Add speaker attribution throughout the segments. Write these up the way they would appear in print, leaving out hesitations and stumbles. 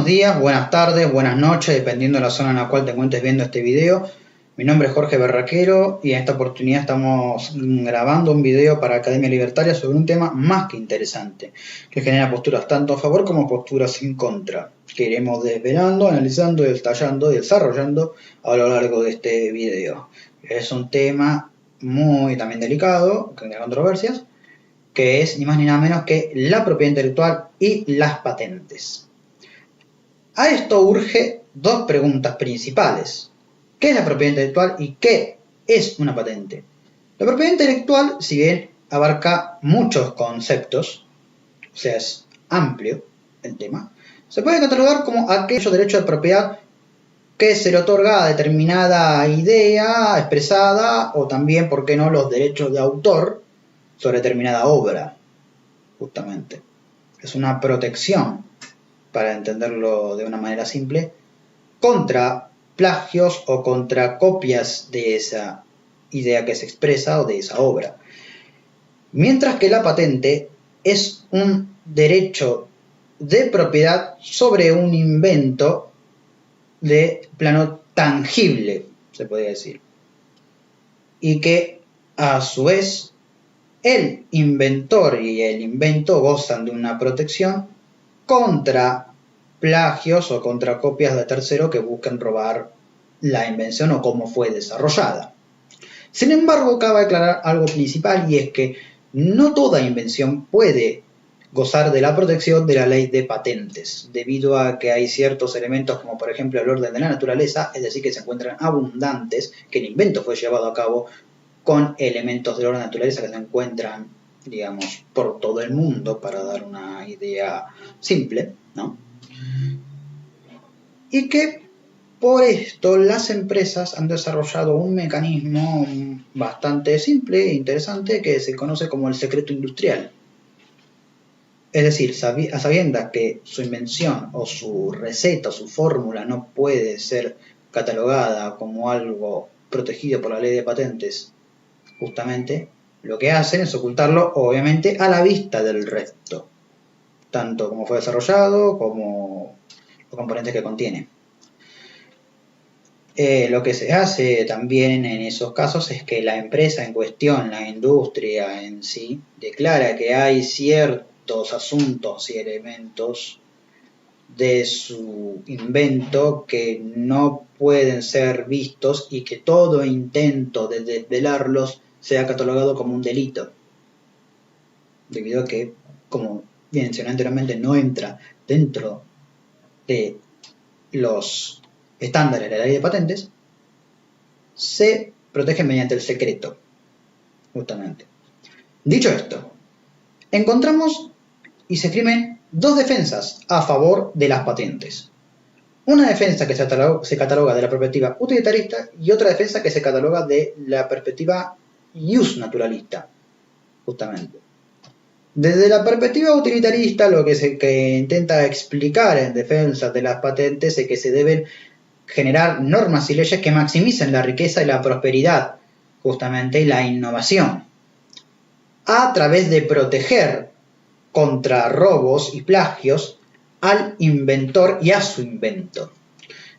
Speaker 1: Buenos días, buenas tardes, buenas noches, dependiendo de la zona en la cual te encuentres viendo este video. Mi nombre es Jorge Berraquero y en esta oportunidad estamos grabando un video para Academia Libertaria sobre un tema más que interesante, que genera posturas tanto a favor como posturas en contra, que iremos desvelando, analizando, detallando y desarrollando a lo largo de este video. Es un tema muy también delicado, que tiene controversias, que es ni más ni nada menos que la propiedad intelectual y las patentes. A esto urge dos preguntas principales. ¿Qué es la propiedad intelectual y qué es una patente? La propiedad intelectual, si bien abarca muchos conceptos, o sea, es amplio el tema, se puede catalogar como aquellos derechos de propiedad que se le otorga a determinada idea expresada, o también, ¿por qué no?, los derechos de autor sobre determinada obra, justamente. Es una protección, para entenderlo de una manera simple, contra plagios o contra copias de esa idea que se expresa o de esa obra. Mientras que la patente es un derecho de propiedad sobre un invento de plano tangible, se podría decir, y que a su vez el inventor y el invento gozan de una protección contra plagios o contra copias de tercero que busquen robar la invención o cómo fue desarrollada. Sin embargo, cabe aclarar algo principal, y es que no toda invención puede gozar de la protección de la ley de patentes, debido a que hay ciertos elementos como por ejemplo el orden de la naturaleza, es decir, que se encuentran abundantes, que el invento fue llevado a cabo con elementos del orden de la naturaleza que se encuentran, digamos, por todo el mundo, para dar una idea simple, ¿no? Y que por esto las empresas han desarrollado un mecanismo bastante simple e interesante que se conoce como el secreto industrial. Es decir, a sabiendas que su invención o su receta o su fórmula no puede ser catalogada como algo protegido por la ley de patentes, justamente lo que hacen es ocultarlo, obviamente, a la vista del resto, tanto como fue desarrollado como los componentes que contiene. Lo que se hace también en esos casos es que la empresa en cuestión, la industria en sí, declara que hay ciertos asuntos y elementos de su invento que no pueden ser vistos y que todo intento de desvelarlos sea catalogado como un delito, debido a que, como mencioné anteriormente, no entra dentro de los estándares de la ley de patentes, se protege mediante el secreto, justamente. Dicho esto, encontramos y se escriben dos defensas a favor de las patentes. Una defensa que se cataloga de la perspectiva utilitarista y otra defensa que se cataloga de la perspectiva ius naturalista, justamente. Desde la perspectiva utilitarista, lo que intenta explicar en defensa de las patentes es que se deben generar normas y leyes que maximicen la riqueza y la prosperidad, justamente, y la innovación, a través de proteger contra robos y plagios al inventor y a su invento.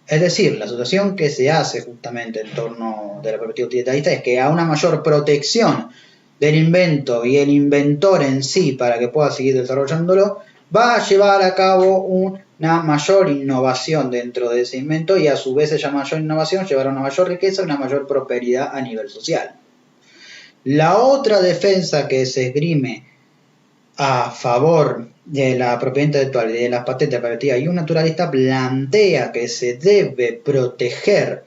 Speaker 1: Es decir, la asociación que se hace justamente en torno de la perspectiva utilitarista es que a una mayor protección del invento y el inventor en sí para que pueda seguir desarrollándolo, va a llevar a cabo una mayor innovación dentro de ese invento, y a su vez esa mayor innovación llevará a una mayor riqueza y una mayor prosperidad a nivel social. La otra defensa que se esgrime a favor de la propiedad intelectual y de las patentes perspectiva y un naturalista plantea que se debe proteger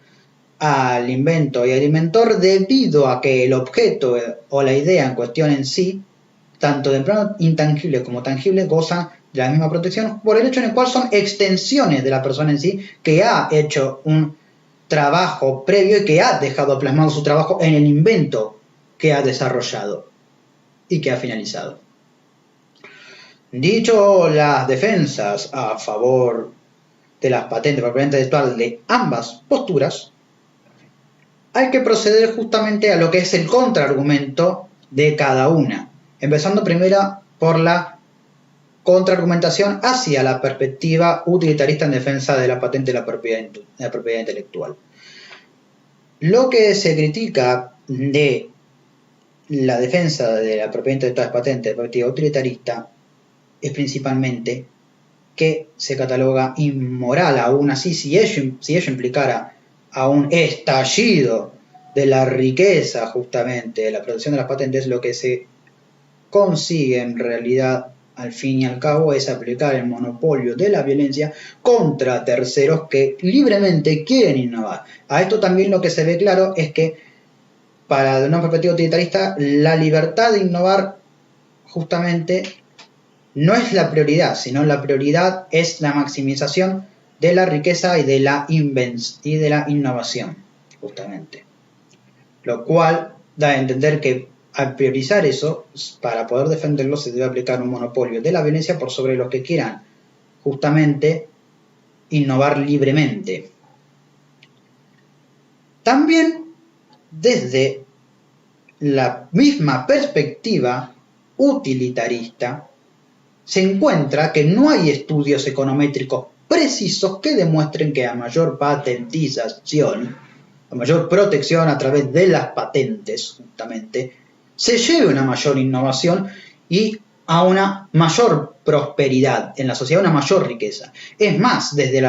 Speaker 1: al invento y al inventor debido a que el objeto o la idea en cuestión en sí, tanto de plano intangible como tangible, gozan de la misma protección por el hecho en el cual son extensiones de la persona en sí, que ha hecho un trabajo previo y que ha dejado plasmado su trabajo en el invento que ha desarrollado y que ha finalizado. Dicho las defensas a favor de las patentes por propiedad intelectual de ambas posturas, hay que proceder justamente a lo que es el contraargumento de cada una, empezando primero por la contraargumentación hacia la perspectiva utilitarista en defensa de la patente de la propiedad intelectual. Lo que se critica de la defensa de la propiedad intelectual de patente de perspectiva utilitarista es principalmente que se cataloga inmoral, aún así, si ello implicara a un estallido de la riqueza, justamente, de la producción de las patentes, lo que se consigue en realidad, al fin y al cabo, es aplicar el monopolio de la violencia contra terceros que libremente quieren innovar. A esto también lo que se ve claro es que, para una perspectiva utilitarista, la libertad de innovar justamente no es la prioridad, sino la prioridad es la maximización de la riqueza y de la innovación, justamente. Lo cual da a entender que al priorizar eso, para poder defenderlo se debe aplicar un monopolio de la violencia por sobre los que quieran justamente innovar libremente. También desde la misma perspectiva utilitarista se encuentra que no hay estudios econométricos precisos que demuestren que a mayor patentización, a mayor protección a través de las patentes, justamente, se lleve a una mayor innovación y a una mayor prosperidad en la sociedad, una mayor riqueza. Es más, desde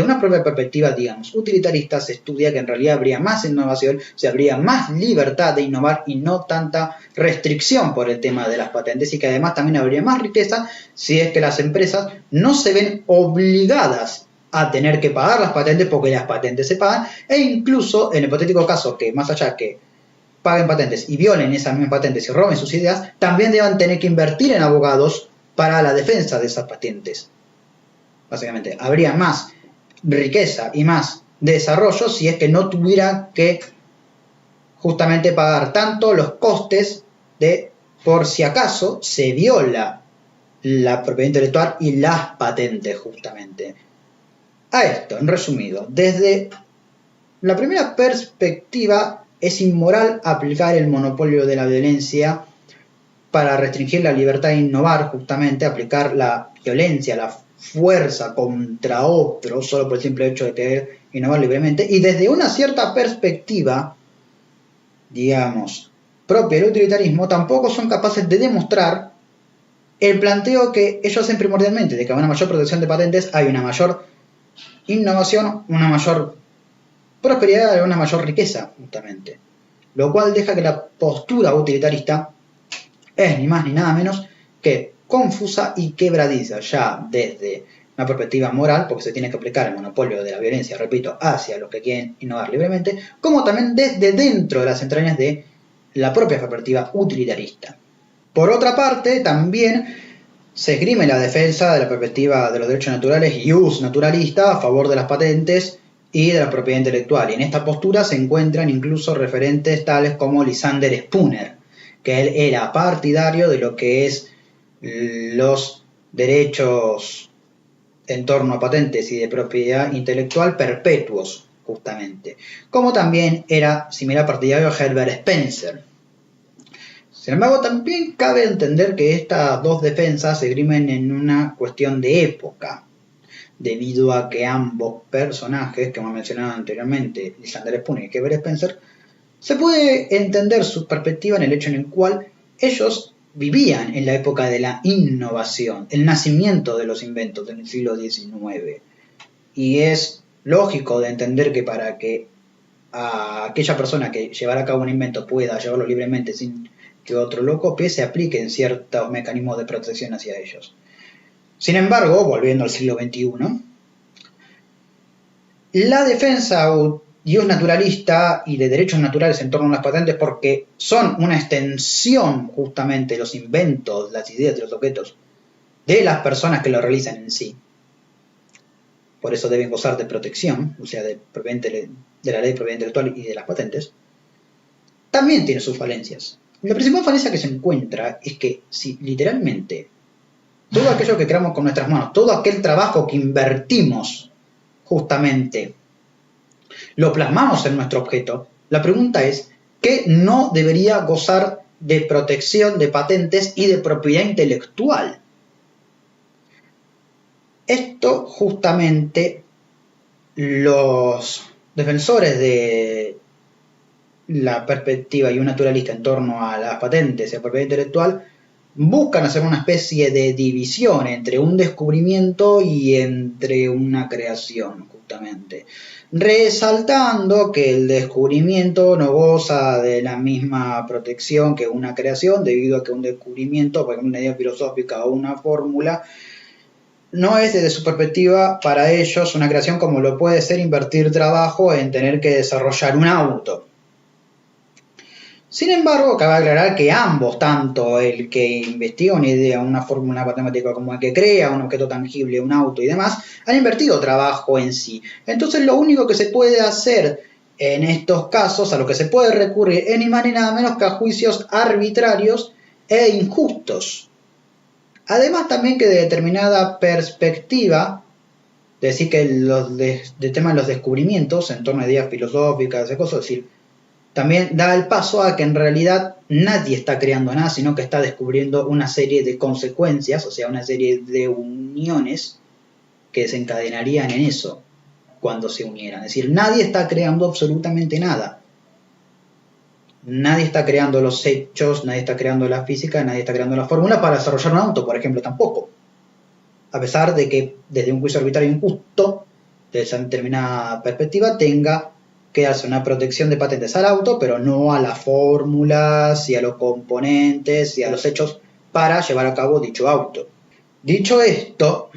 Speaker 1: una propia perspectiva, digamos, utilitarista, se estudia que en realidad habría más innovación, se habría más libertad de innovar y no tanta restricción por el tema de las patentes, y que además también habría más riqueza si es que las empresas no se ven obligadas a tener que pagar las patentes porque las patentes se pagan, e incluso en el hipotético caso que más allá que paguen patentes y violen esas mismas patentes y roben sus ideas, también deban tener que invertir en abogados para la defensa de esas patentes. Básicamente, habría más riqueza y más desarrollo si es que no tuviera que justamente pagar tanto los costes de por si acaso se viola la propiedad intelectual y las patentes, justamente. A esto, en resumido, desde la primera perspectiva, es inmoral aplicar el monopolio de la violencia para restringir la libertad de innovar, justamente aplicar la violencia, la fuerza contra otros, solo por el simple hecho de querer innovar libremente. Y desde una cierta perspectiva, digamos, propia del utilitarismo, tampoco son capaces de demostrar el planteo que ellos hacen primordialmente, de que a una mayor protección de patentes hay una mayor innovación, una mayor prosperidad y una mayor riqueza, justamente. Lo cual deja que la postura utilitarista es ni más ni nada menos que confusa y quebradiza, ya desde una perspectiva moral, porque se tiene que aplicar el monopolio de la violencia, repito, hacia los que quieren innovar libremente, como también desde dentro de las entrañas de la propia perspectiva utilitarista. Por otra parte, también se esgrime la defensa de la perspectiva de los derechos naturales y naturalista a favor de las patentes y de la propiedad intelectual. Y en esta postura se encuentran incluso referentes tales como Lysander Spooner, que él era partidario de lo que es los derechos en torno a patentes y de propiedad intelectual perpetuos, justamente. Como también era similar partidario a Herbert Spencer. Sin embargo, también cabe entender que estas dos defensas se esgrimen en una cuestión de época, debido a que ambos personajes que hemos mencionado anteriormente, Lysander Spooner y Herbert Spencer, se puede entender su perspectiva en el hecho en el cual ellos vivían en la época de la innovación, el nacimiento de los inventos del siglo XIX. Y es lógico de entender que para que a aquella persona que llevara a cabo un invento pueda llevarlo libremente sin que otro lo copie, se apliquen ciertos mecanismos de protección hacia ellos. Sin embargo, volviendo al siglo XXI, la defensa naturalista y de derechos naturales en torno a las patentes, porque son una extensión justamente de los inventos, las ideas de los objetos, de las personas que lo realizan en sí. Por eso deben gozar de protección, o sea, de la ley de propiedad intelectual y de las patentes. También tiene sus falencias. La principal falencia que se encuentra es que si literalmente todo aquello que creamos con nuestras manos, todo aquel trabajo que invertimos justamente, lo plasmamos en nuestro objeto, la pregunta es, ¿qué no debería gozar de protección de patentes y de propiedad intelectual? Esto justamente los defensores de la perspectiva y un naturalista en torno a las patentes y la propiedad intelectual buscan hacer una especie de división entre un descubrimiento y entre una creación, justamente, resaltando que el descubrimiento no goza de la misma protección que una creación, debido a que un descubrimiento, por ejemplo, una idea filosófica o una fórmula, no es desde su perspectiva para ellos una creación como lo puede ser invertir trabajo en tener que desarrollar un auto. Sin embargo, cabe aclarar que ambos, tanto el que investiga una idea, una fórmula matemática, como el que crea un objeto tangible, un auto y demás, han invertido trabajo en sí. Entonces, lo único que se puede hacer en estos casos, a lo que se puede recurrir, es ni más ni nada menos que a juicios arbitrarios e injustos. Además, también que de determinada perspectiva, decir que de tema de los descubrimientos en torno a ideas filosóficas y cosas, es decir, también da el paso a que en realidad nadie está creando nada, sino que está descubriendo una serie de consecuencias, o sea, una serie de uniones que desencadenarían en eso cuando se unieran. Es decir, nadie está creando absolutamente nada. Nadie está creando los hechos, nadie está creando la física, nadie está creando la fórmula para desarrollar un auto, por ejemplo, tampoco. A pesar de que desde un juicio arbitrario injusto, desde esa determinada perspectiva, tenga que darse una protección de patentes al auto, pero no a las fórmulas y a los componentes y a los hechos para llevar a cabo dicho auto. Dicho esto,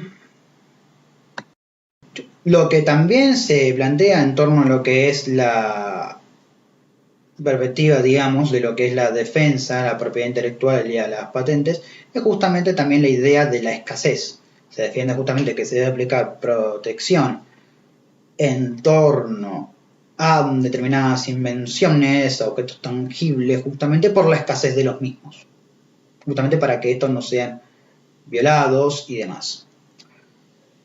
Speaker 1: lo que también se plantea en torno a lo que es la perspectiva, digamos, de lo que es la defensa, la propiedad intelectual y a las patentes, es justamente también la idea de la escasez. Se defiende justamente que se debe aplicar protección en torno a determinadas invenciones, a objetos tangibles, justamente por la escasez de los mismos, justamente para que estos no sean violados y demás.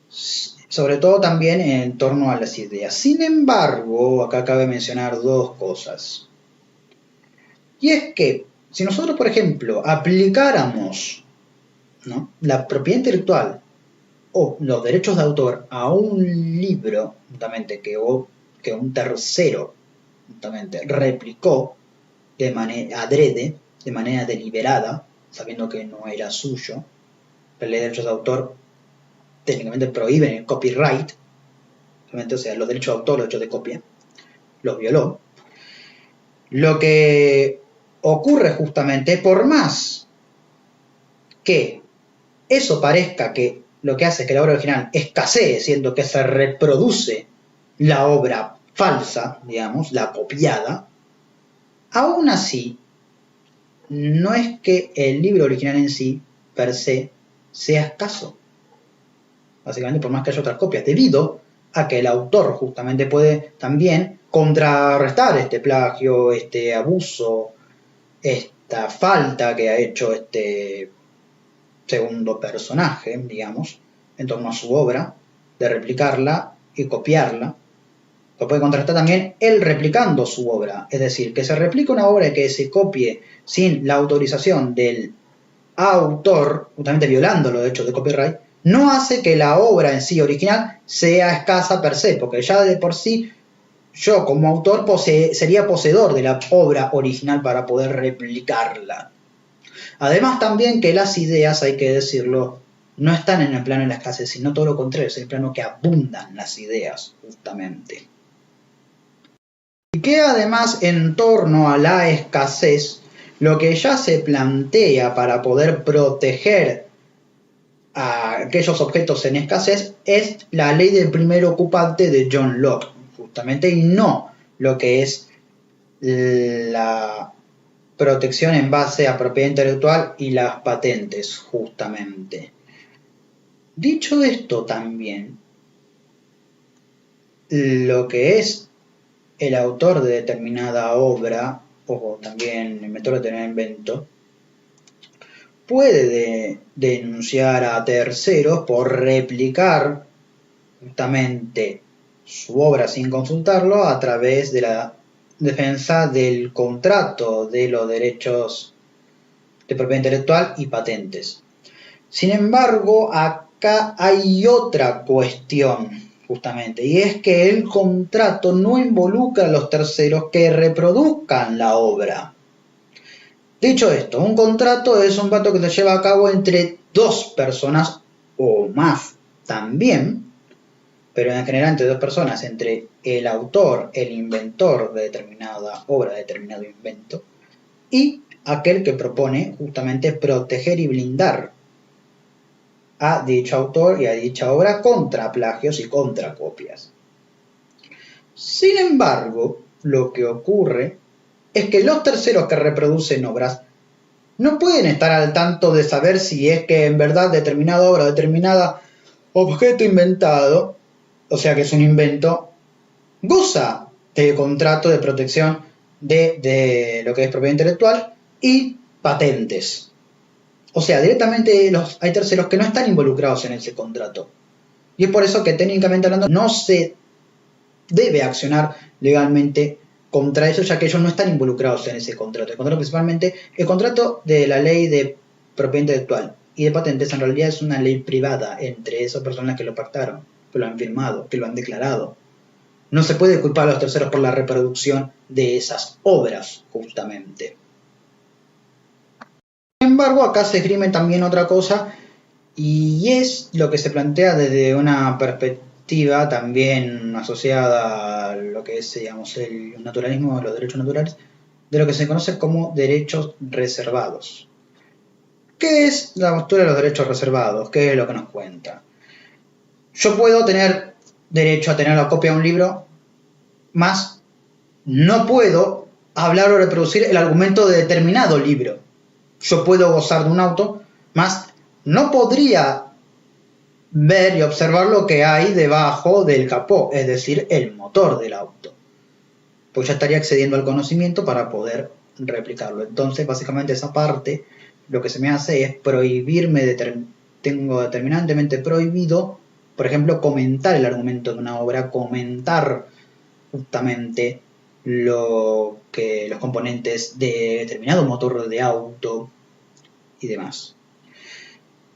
Speaker 1: Sobre todo también en torno a las ideas. Sin embargo, acá cabe mencionar dos cosas. Y es que, si nosotros, por ejemplo, aplicáramos, ¿no?, la propiedad intelectual o los derechos de autor a un libro, justamente, que un tercero justamente replicó de manera adrede, de manera deliberada, sabiendo que no era suyo. La ley de derechos de autor técnicamente prohíbe el copyright, o sea, los derechos de autor, los derechos de copia, los violó. Lo que ocurre justamente, por más que eso parezca que lo que hace es que la obra original escasee, siendo que se reproduce la obra falsa, digamos, la copiada, aún así, no es que el libro original en sí, per se, sea escaso. Básicamente, por más que haya otras copias, debido a que el autor justamente puede también contrarrestar este plagio, este abuso, esta falta que ha hecho este segundo personaje, digamos, en torno a su obra, de replicarla y copiarla. Lo puede contrastar también él replicando su obra, es decir, que se replique una obra que se copie sin la autorización del autor, justamente violando los derechos de copyright, no hace que la obra en sí original sea escasa per se, porque ya de por sí yo como autor sería poseedor de la obra original para poder replicarla. Además también que las ideas, hay que decirlo, no están en el plano de la escasez, sino todo lo contrario, es el plano que abundan las ideas, justamente. Y que además en torno a la escasez, lo que ya se plantea para poder proteger a aquellos objetos en escasez es la ley del primer ocupante de John Locke, justamente, y no lo que es la protección en base a propiedad intelectual y las patentes, justamente. Dicho esto también, lo que es el autor de determinada obra, o también el mentor de determinado invento, puede denunciar a terceros por replicar justamente su obra sin consultarlo a través de la defensa del contrato de los derechos de propiedad intelectual y patentes. Sin embargo, acá hay otra cuestión, justamente, y es que el contrato no involucra a los terceros que reproduzcan la obra. Dicho esto, un contrato es un pacto que se lleva a cabo entre dos personas o más también, pero en general entre dos personas, entre el autor, el inventor de determinada obra, de determinado invento, y aquel que propone justamente proteger y blindar a dicho autor y a dicha obra contra plagios y contra copias. Sin embargo, lo que ocurre es que los terceros que reproducen obras no pueden estar al tanto de saber si es que en verdad determinada obra, determinado objeto inventado, o sea que es un invento, goza de contrato de protección de lo que es propiedad intelectual y patentes. O sea, directamente hay terceros que no están involucrados en ese contrato. Y es por eso que técnicamente hablando no se debe accionar legalmente contra ellos, ya que ellos no están involucrados en ese contrato. El contrato principalmente, el contrato de la ley de propiedad intelectual y de patentes en realidad es una ley privada entre esas personas que lo pactaron, que lo han firmado, que lo han declarado. No se puede culpar a los terceros por la reproducción de esas obras, justamente. Sin embargo, acá se esgrime también otra cosa, y es lo que se plantea desde una perspectiva también asociada a lo que es, digamos, el naturalismo de los derechos naturales, de lo que se conoce como derechos reservados. ¿Qué es la postura de los derechos reservados? ¿Qué es lo que nos cuenta? Yo puedo tener derecho a tener la copia de un libro, más no puedo hablar o reproducir el argumento de determinado libro. Yo puedo gozar de un auto, más no podría ver y observar lo que hay debajo del capó, es decir, el motor del auto. Pues ya estaría accediendo al conocimiento para poder replicarlo. Entonces, básicamente esa parte, lo que se me hace es prohibirme, tengo determinantemente prohibido, por ejemplo, comentar el argumento de una obra, comentar justamente los componentes de determinado motor de auto y demás.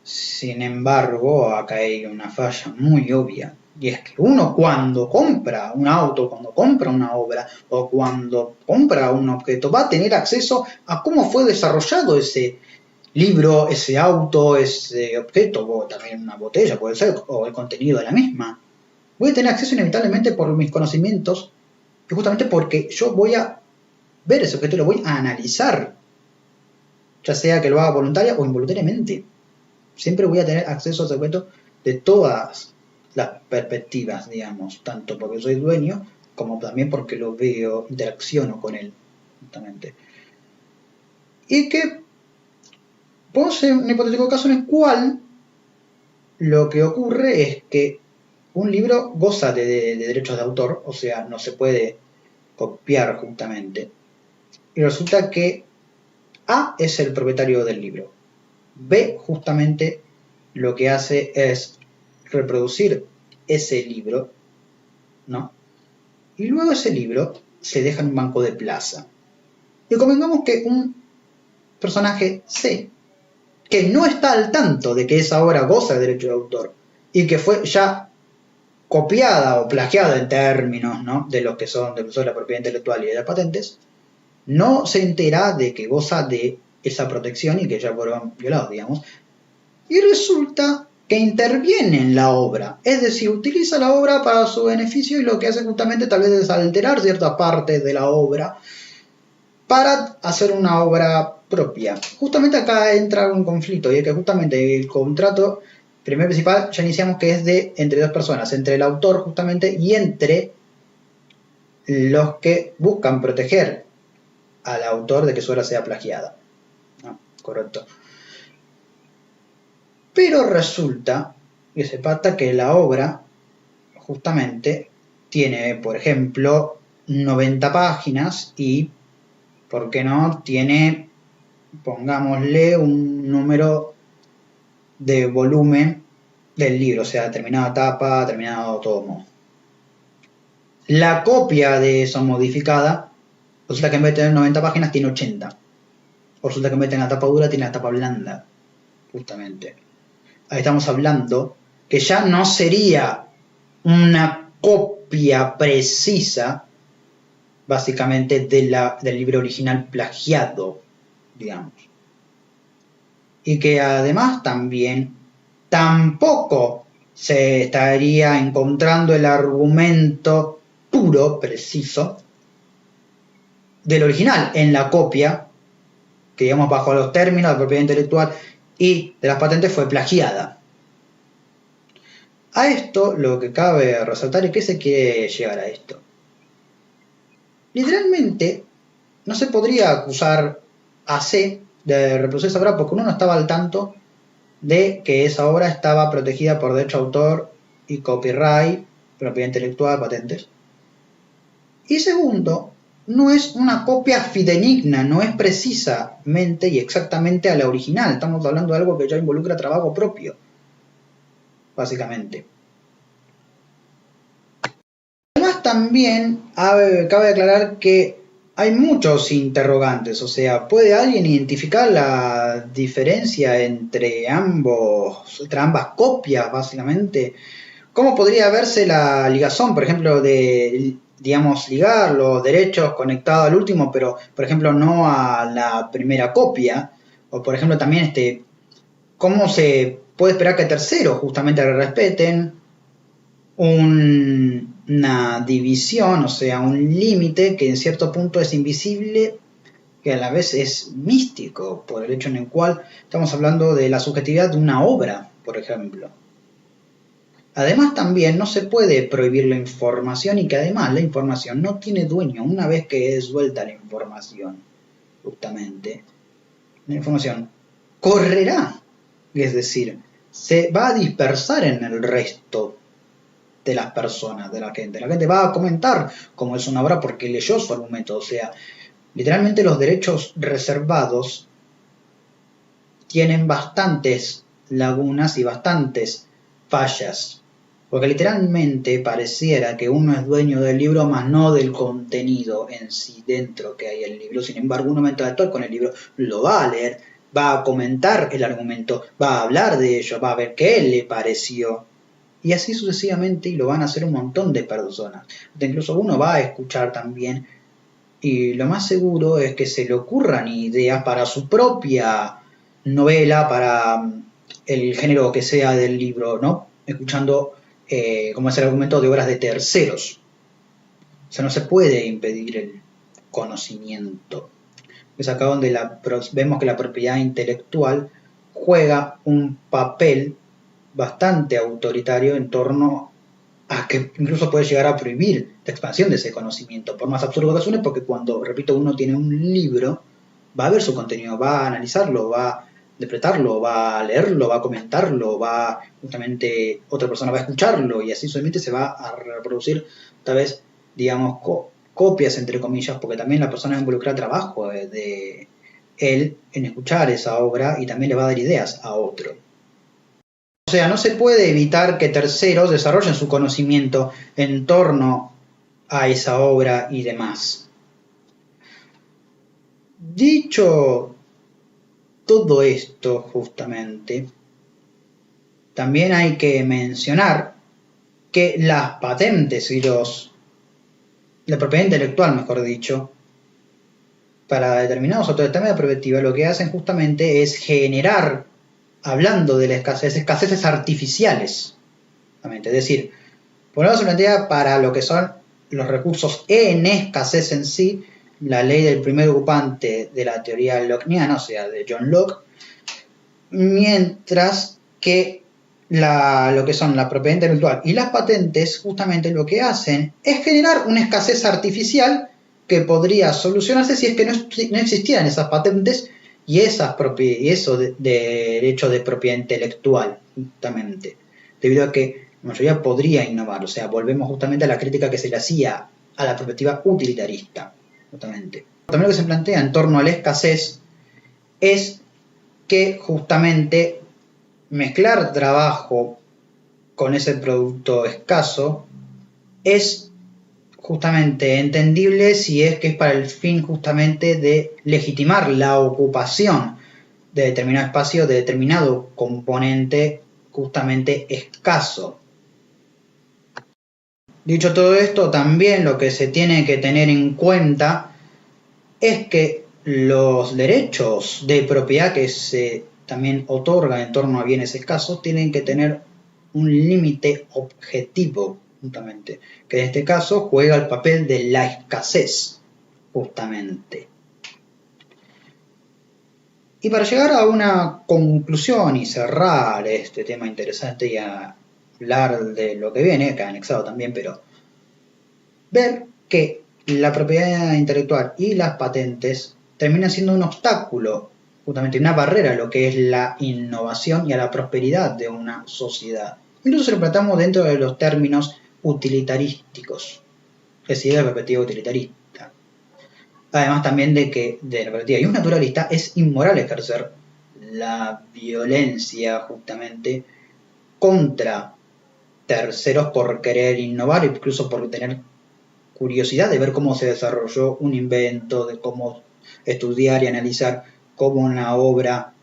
Speaker 1: Sin embargo, acá hay una falla muy obvia, y es que uno cuando compra un auto, cuando compra una obra o cuando compra un objeto va a tener acceso a cómo fue desarrollado ese libro, ese auto, ese objeto, o también una botella puede ser, o el contenido de la misma. Voy a tener acceso inevitablemente por mis conocimientos, y justamente porque yo voy a ver ese objeto y lo voy a analizar, ya sea que lo haga voluntaria o involuntariamente. Siempre voy a tener acceso a ese objeto de todas las perspectivas, digamos, tanto porque soy dueño, como también porque lo veo, interacciono con él, justamente. Y que podemos ser un hipotético caso en el cual lo que ocurre es que un libro goza de derechos de autor, o sea, no se puede copiar justamente, y resulta que A es el propietario del libro. B justamente lo que hace es reproducir ese libro, ¿no? Y luego ese libro se deja en un banco de plaza. Y convengamos que un personaje C, que no está al tanto de que esa obra goza de derecho de autor y que fue ya copiada o plagiada en términos, ¿no?, de los que son del uso de la propiedad intelectual y de las patentes, no se entera de que goza de esa protección y que ya fueron violados, digamos, y resulta que interviene en la obra, es decir, utiliza la obra para su beneficio y lo que hace justamente tal vez es alterar ciertas partes de la obra para hacer una obra propia. Justamente acá entra un conflicto, y es que justamente el contrato primer principal ya iniciamos que es de entre dos personas, entre el autor justamente y entre los que buscan proteger al autor de que su obra sea plagiada. ¿No? Correcto. Pero resulta que se pacta que la obra justamente tiene, por ejemplo, 90 páginas y, ¿por qué no?, tiene, pongámosle, un número de volumen del libro, o sea, determinada tapa, determinado tomo. La copia de eso modificada, resulta que en vez de tener 90 páginas tiene 80. O resulta que en vez de tener la tapa dura tiene la tapa blanda, justamente. ahí estamos hablando que ya no sería una copia precisa, básicamente, del libro original plagiado, digamos. Y que además también tampoco se estaría encontrando el argumento puro, preciso, del original en la copia, que digamos bajo los términos de propiedad intelectual y de las patentes fue plagiada. A esto lo que cabe resaltar es que se quiere llegar a esto. Literalmente no se podría acusar a C de reproducir esa obra porque uno no estaba al tanto de que esa obra estaba protegida por derecho de autor y copyright, propiedad intelectual, patentes. Y segundo, no es una copia fidedigna, no es precisamente y exactamente a la original. Estamos hablando de algo que ya involucra trabajo propio, básicamente. Además también cabe aclarar que hay muchos interrogantes, o sea, ¿puede alguien identificar la diferencia entre ambas copias, básicamente? ¿Cómo podría verse la ligazón, por ejemplo, de, digamos, ligar los derechos conectados al último, pero, por ejemplo, no a la primera copia? O, por ejemplo, también, ¿cómo se puede esperar que terceros justamente respeten una división, o sea, un límite que en cierto punto es invisible, que a la vez es místico, por el hecho en el cual estamos hablando de la subjetividad de una obra, por ejemplo? Además también no se puede prohibir la información y que además la información no tiene dueño una vez que es suelta la información, justamente. La información correrá, es decir, se va a dispersar en el resto de las personas, de la gente. La gente va a comentar cómo es una obra porque leyó su argumento. O sea, literalmente los derechos reservados tienen bastantes lagunas y bastantes fallas. Porque literalmente pareciera que uno es dueño del libro, más no del contenido en sí dentro que hay el libro. Sin embargo, uno va a interactuar con el libro, lo va a leer, va a comentar el argumento, va a hablar de ello, va a ver qué le pareció. Y así sucesivamente, y lo van a hacer un montón de personas. Incluso uno va a escuchar también, y lo más seguro es que se le ocurran ideas para su propia novela, para el género que sea del libro, ¿no? Escuchando como es el argumento de obras de terceros. O sea, no se puede impedir el conocimiento. Es acá donde vemos que la propiedad intelectual juega un papel bastante autoritario en torno a que incluso puede llegar a prohibir la expansión de ese conocimiento, por más absurdo que suene, porque cuando, repito, uno tiene un libro, va a ver su contenido, va a analizarlo, va a interpretarlo, va a leerlo, va a comentarlo, va justamente otra persona va a escucharlo y así solamente se va a reproducir tal vez, digamos, copias entre comillas, porque también la persona va a involucrar trabajo de él en escuchar esa obra y también le va a dar ideas a otro. O sea, no se puede evitar que terceros desarrollen su conocimiento en torno a esa obra y demás. Dicho todo esto, justamente, también hay que mencionar que las patentes y la propiedad intelectual, mejor dicho, para determinados autores de tema preventiva, lo que hacen justamente es generar, hablando de la escaseces artificiales. Es decir, ponemos una idea para lo que son los recursos en escasez en sí, la ley del primer ocupante de la teoría lockeana, o sea, de John Locke, mientras que lo que son la propiedad intelectual y las patentes justamente lo que hacen es generar una escasez artificial que podría solucionarse si es que no existieran esas patentes y eso de derecho de propiedad intelectual, justamente, debido a que la mayoría podría innovar. O sea, volvemos justamente a la crítica que se le hacía a la perspectiva utilitarista, justamente. También lo que se plantea en torno a la escasez es que justamente mezclar trabajo con ese producto escaso es justamente entendible si es que es para el fin justamente de legitimar la ocupación de determinado espacio, de determinado componente justamente escaso. Dicho todo esto, también lo que se tiene que tener en cuenta es que los derechos de propiedad que se también otorgan en torno a bienes escasos tienen que tener un límite objetivo, justamente, que en este caso juega el papel de la escasez, justamente. Y para llegar a una conclusión y cerrar este tema interesante y hablar de lo que viene, que ha anexado también, pero ver que la propiedad intelectual y las patentes terminan siendo un obstáculo, justamente una barrera a lo que es la innovación y a la prosperidad de una sociedad. Incluso si lo tratamos dentro de los términos utilitarísticos, es decir, de la perspectiva utilitarista. Además también de que de la perspectiva y un naturalista es inmoral ejercer la violencia justamente contra terceros por querer innovar, incluso por tener curiosidad de ver cómo se desarrolló un invento, de cómo estudiar y analizar cómo una obra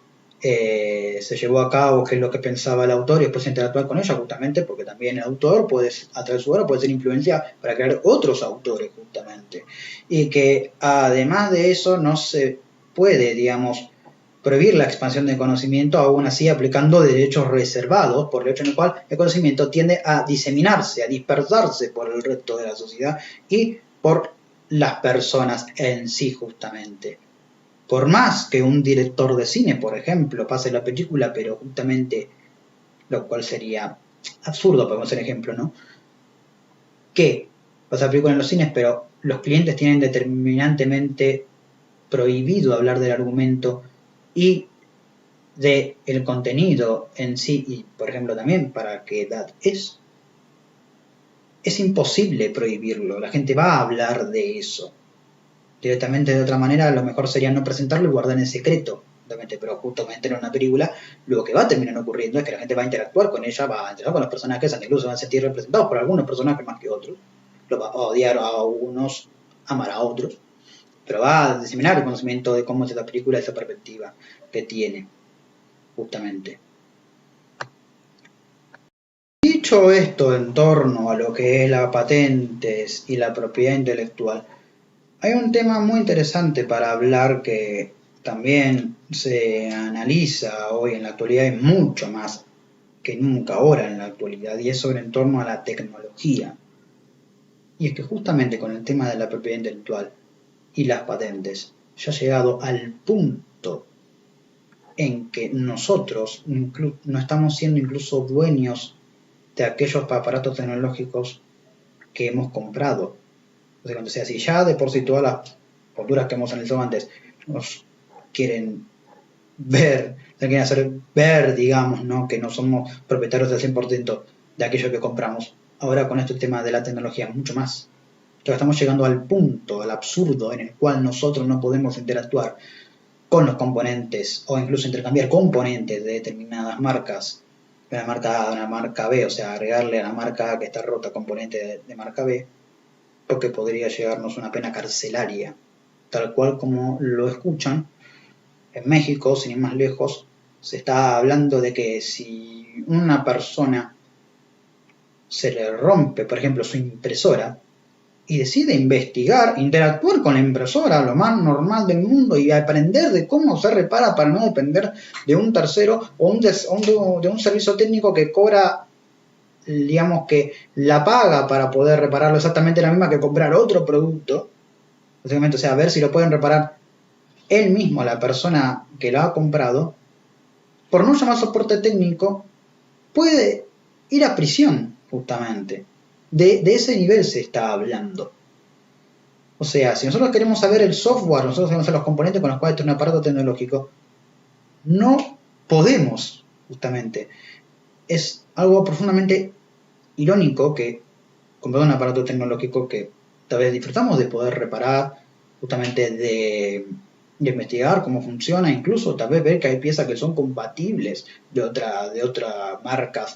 Speaker 1: se llevó a cabo, qué es lo que pensaba el autor y después interactuar con ella, justamente porque también el autor puede, a través de su obra, puede ser influencia para crear otros autores, justamente. Y que además de eso no se puede, digamos, prohibir la expansión del conocimiento, aún así aplicando derechos reservados, por el hecho en el cual el conocimiento tiende a diseminarse, a dispersarse por el resto de la sociedad y por las personas en sí, justamente. Por más que un director de cine, por ejemplo, pase la película, pero justamente, lo cual sería absurdo, podemos hacer ejemplo, ¿no? Que pasa la película en los cines, pero los clientes tienen determinantemente prohibido hablar del argumento y de el contenido en sí, y por ejemplo también para qué edad es imposible prohibirlo, la gente va a hablar de eso. Directamente de otra manera, a lo mejor sería no presentarlo y guardar en secreto, pero justamente en una película lo que va a terminar ocurriendo es que la gente va a interactuar con ella, va a interactuar con los personajes, incluso van a sentir representados por algunos personajes más que otros, lo va a odiar a unos, amar a otros, pero va a diseminar el conocimiento de cómo es esa película, esa perspectiva que tiene, justamente. Dicho esto en torno a lo que es las patentes y la propiedad intelectual, hay un tema muy interesante para hablar que también se analiza hoy en la actualidad y mucho más que nunca ahora en la actualidad, y es sobre en torno a la tecnología. Y es que justamente con el tema de la propiedad intelectual y las patentes, ya ha llegado al punto en que nosotros no estamos siendo incluso dueños de aquellos aparatos tecnológicos que hemos comprado. O sea, si ya de por sí todas las posturas que hemos analizado antes nos quieren hacer ver, digamos, ¿no?, que no somos propietarios del 100% de aquello que compramos. Ahora con este tema de la tecnología, mucho más. Entonces estamos llegando al punto, al absurdo, en el cual nosotros no podemos interactuar con los componentes o incluso intercambiar componentes de determinadas marcas, de una marca A a una marca B, o sea, agregarle a la marca A que está rota componente de marca B, porque podría llegarnos una pena carcelaria, tal cual como lo escuchan. En México, sin ir más lejos, se está hablando de que si una persona se le rompe, por ejemplo, su impresora, y decide investigar, interactuar con la impresora, lo más normal del mundo, y aprender de cómo se repara para no depender de un tercero o de un servicio técnico que cobra, digamos, que la paga para poder repararlo exactamente la misma que comprar otro producto, básicamente, o sea, ver si lo pueden reparar él mismo, la persona que lo ha comprado, por no llamar soporte técnico, puede ir a prisión, justamente. De ese nivel se está hablando. O sea, si nosotros queremos saber el software, nosotros queremos saber los componentes con los cuales tiene un aparato tecnológico, no podemos, justamente. Es algo profundamente irónico que comprar un aparato tecnológico que tal vez disfrutamos de poder reparar, justamente de investigar cómo funciona, incluso tal vez ver que hay piezas que son compatibles de otra marca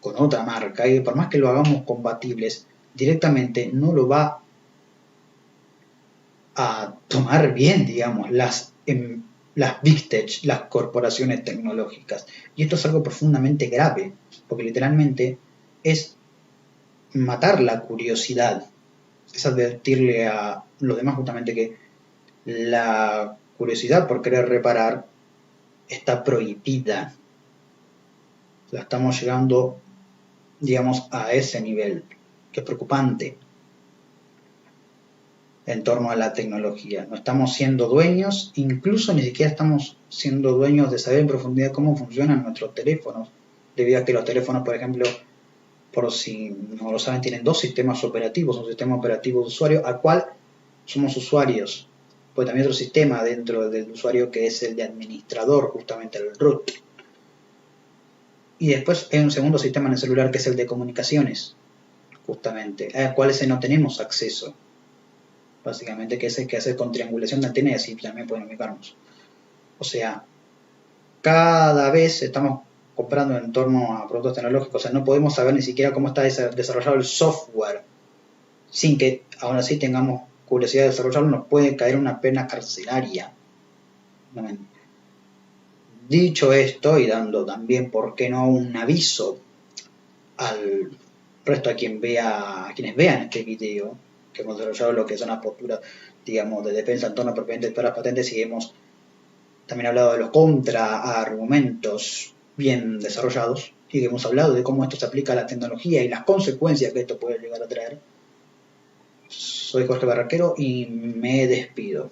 Speaker 1: con otra marca, y por más que lo hagamos compatibles, directamente no lo va a tomar bien, digamos, las Big Tech, las corporaciones tecnológicas. Y esto es algo profundamente grave, porque literalmente es matar la curiosidad, es advertirle a los demás justamente que la curiosidad por querer reparar está prohibida. La estamos llegando, digamos, a ese nivel, que es preocupante en torno a la tecnología. No estamos siendo dueños, incluso ni siquiera estamos siendo dueños de saber en profundidad cómo funcionan nuestros teléfonos, debido a que los teléfonos, por ejemplo, por si no lo saben, tienen dos sistemas operativos, un sistema operativo de usuario, al cual somos usuarios, pues también otro sistema dentro del usuario que es el de administrador, justamente el root. Y después hay un segundo sistema en el celular que es el de comunicaciones, justamente, al cual ese no tenemos acceso. Básicamente, que es el que hace con triangulación de antena y así también pueden ubicarnos. O sea, cada vez estamos comprando en torno a productos tecnológicos, o sea, no podemos saber ni siquiera cómo está desarrollado el software, sin que aún así tengamos curiosidad de desarrollarlo, nos puede caer una pena carcelaria. Dicho esto, y dando también, ¿por qué no?, un aviso al resto a quienes vean este video, que hemos desarrollado lo que son las posturas, digamos, de defensa en torno a propiamente todas las patentes, y hemos también hablado de los contraargumentos bien desarrollados, y que hemos hablado de cómo esto se aplica a la tecnología y las consecuencias que esto puede llegar a traer. Soy Jorge Barraquero y me despido.